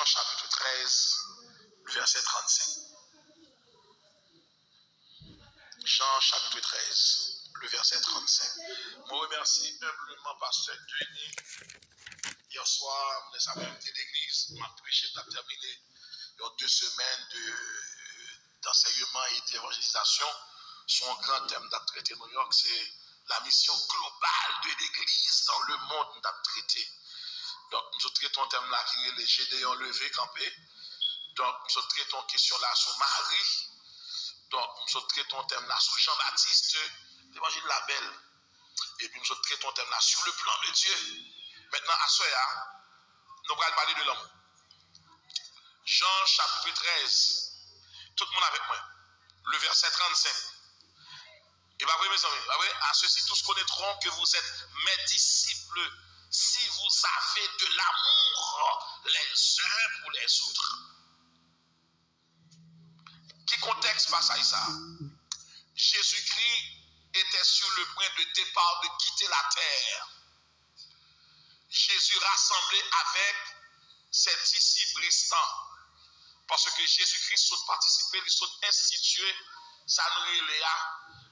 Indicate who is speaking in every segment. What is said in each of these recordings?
Speaker 1: Jean chapitre 13, verset 35. Jean chapitre 13, le verset 35. Je remercie humblement Pasteur Denis. Hier soir, nous avons été l'église, m'a prêché, m'a terminé. Il y a 2 semaines d'enseignement et d'évangélisation. Son grand thème d'être traité New York, c'est la mission globale de l'église dans le monde nous avons traité. Donc, nous traitons un thème là qui est les Gédéons levés, campés. Donc, nous traitons une question là sur Marie. Donc, nous traitons un thème là sur Jean-Baptiste, l'évangile de la Belle. Et puis, nous traitons un thème là sur le plan de Dieu. Maintenant, à ce moment, nous allons parler de l'homme. Jean chapitre 13. Tout le monde avec moi. Le verset 35. Et bien, mes amis, à ceux-ci tous connaîtront que vous êtes mes disciples si vous avez de l'amour les uns pour les autres. Qui contexte passe à ça? Jésus-Christ était sur le point de départ de quitter la terre. Jésus rassemblé avec ses disciples restants. Parce que Jésus-Christ saute participer, il saute instituer, ça nous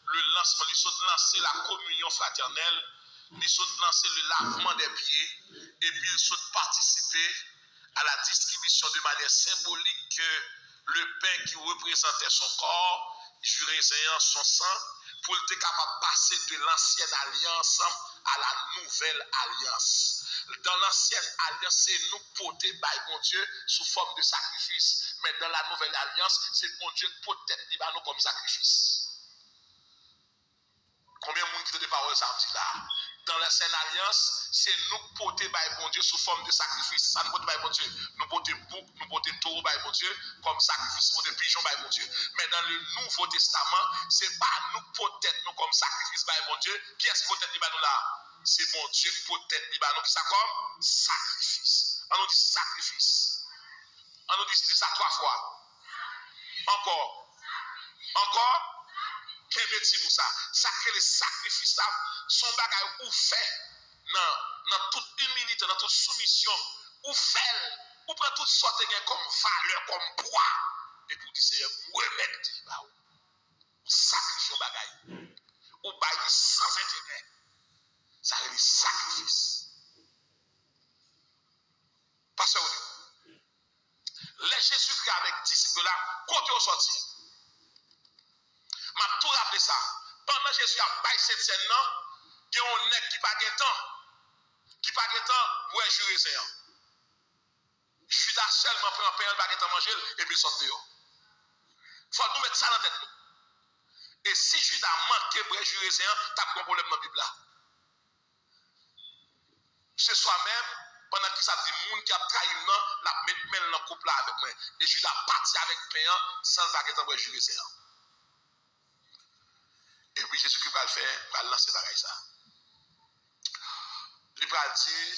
Speaker 1: le lancement, il saute lancer la communion fraternelle, il saute lancer le lavement des pieds, et puis il saute participer à la distribution de manière symbolique que le pain qui représentait son corps, juréséant son sang, pour être capable de passer de l'ancienne alliance à la nouvelle alliance. Dans l'ancienne alliance, c'est nous porter par bon Dieu sous forme de sacrifice. Mais dans la nouvelle alliance, c'est bon Dieu qui porte nous comme sacrifice. Combien de monde qui te dit paroles ça me dit là? Dans l'ancienne alliance, c'est nous porter par bon Dieu sous forme de sacrifice. Ça nous porte par bon Dieu. Nous porter bouc, nous porter taureau par bon Dieu comme sacrifice, porter pigeon par bon Dieu. Mais dans le Nouveau Testament, c'est pas nous porter nous comme sacrifice par bon Dieu. Qui est-ce qui porte nous là? C'est mon Dieu qui porte nous qui ça comme sacrifice. On nous dit sacrifice. On nous dit ça 3 fois. Encore. Quel métier pour ça? Ça crée les sacrifices, son bagage ou fait dans toute humilité, dans toute soumission, ou fait, ou prend toutes sortes comme valeur, comme poids, et pour dire c'est remettre, ou sacrifier un bagage, ou bailler sans intérêt. Ça crée des sacrifices. Parce que les Jésus-Christ avec disciples là, côté au sorti. M'a tout rappelé ça. Pendant Jésus a baillé cette scène là, il y a un nègre qui pas de temps, pour jurer ça. Judas seulement prend un pain, il pas de temps manger et puis il sort dehors. Faut nous mettre ça dans la tête. Et si Judas manqué pour jurer ça, tu as un problème dans la Bible là. C'est soi-même, pendant qu'il ça dit monde qui a trahi la mettre dans le couple là avec moi. Et Judas parti avec pain sans pas de temps pour jurer ça. Et puis Jésus qui va le faire, va lancer pareil ça. Il va dire,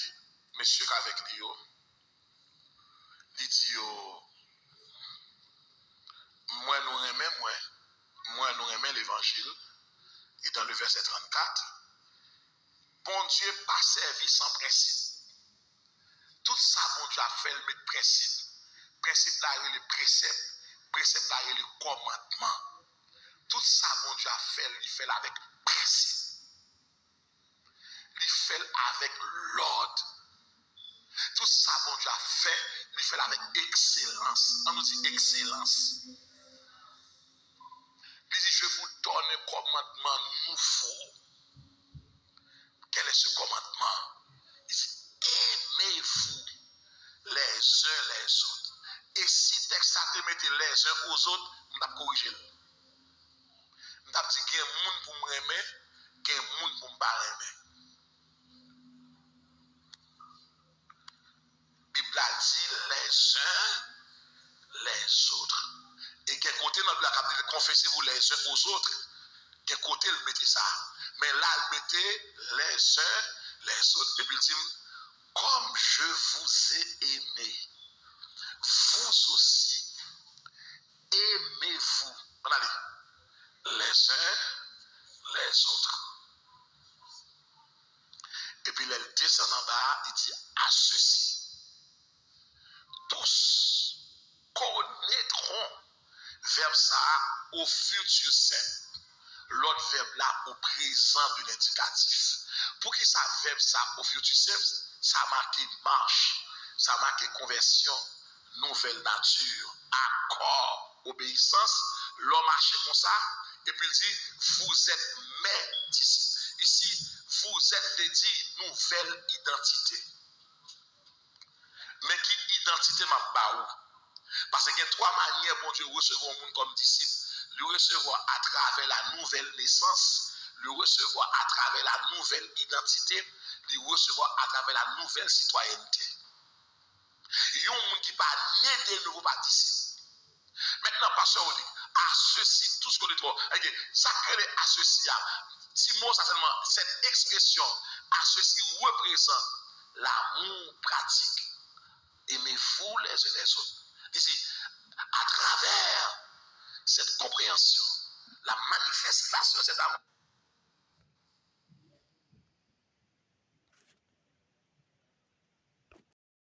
Speaker 1: monsieur qu'avec lui, il dit, moi nous aimons l'évangile. Et dans le verset 34, bon Dieu pas servi sans principe. Tout ça, bon Dieu a fait le principe. Principe là, il est le précepte là, il est le commandement. Tout ça, bon Dieu a fait, il fait avec principe. Il fait avec l'ordre. Tout ça, bon Dieu a fait, il fait avec excellence. On nous dit excellence. Il dit, je vous donne un commandement nouveau. Quel est ce commandement? Il dit, aimez-vous les uns les autres. Et si texte te mettez les uns aux autres, on va corriger. On va dire qu'il y a un monde pour me aimer, qu'il y a un monde pour me pas aimer. La Bible a dit les uns les autres. Et quel côté dans la Bible, confessez-vous les uns aux autres. Quel côté il mettez ça? Mais là, il mettait les uns les autres. Et puis il dit, comme je vous ai aimé, vous aussi aimez-vous. On a dit, les uns les autres. Et puis il descend en bas, il dit, à ceci, tous tous connaîtront. Verbe ça au futur simple. L'autre verbe là au présent de l'indicatif. Pour qui ça verbe ça au futur simple, ça marque marche, ça marque conversion, nouvelle nature, accord, obéissance. L'homme marche comme ça, et puis il dit, vous êtes mes disciples. Ici, vous êtes dit nouvelle identité. Mais qui identité m'a baou? Parce qu'il y a trois manières pour Dieu recevoir un monde comme disciple. Le recevoir à travers la nouvelle naissance, le recevoir à travers la nouvelle identité, le recevoir à travers la nouvelle citoyenneté. Il y a un monde qui pas né de nouveau pas disciple. Maintenant, pasteur dit, à ceci, tout ce qu'on dit trop, ça crée à ceci. Si moi, certainement, cette expression, à ceci représente l'amour pratique. Aimez-vous les uns les autres. Ici, à travers cette compréhension, la manifestation de cet amour,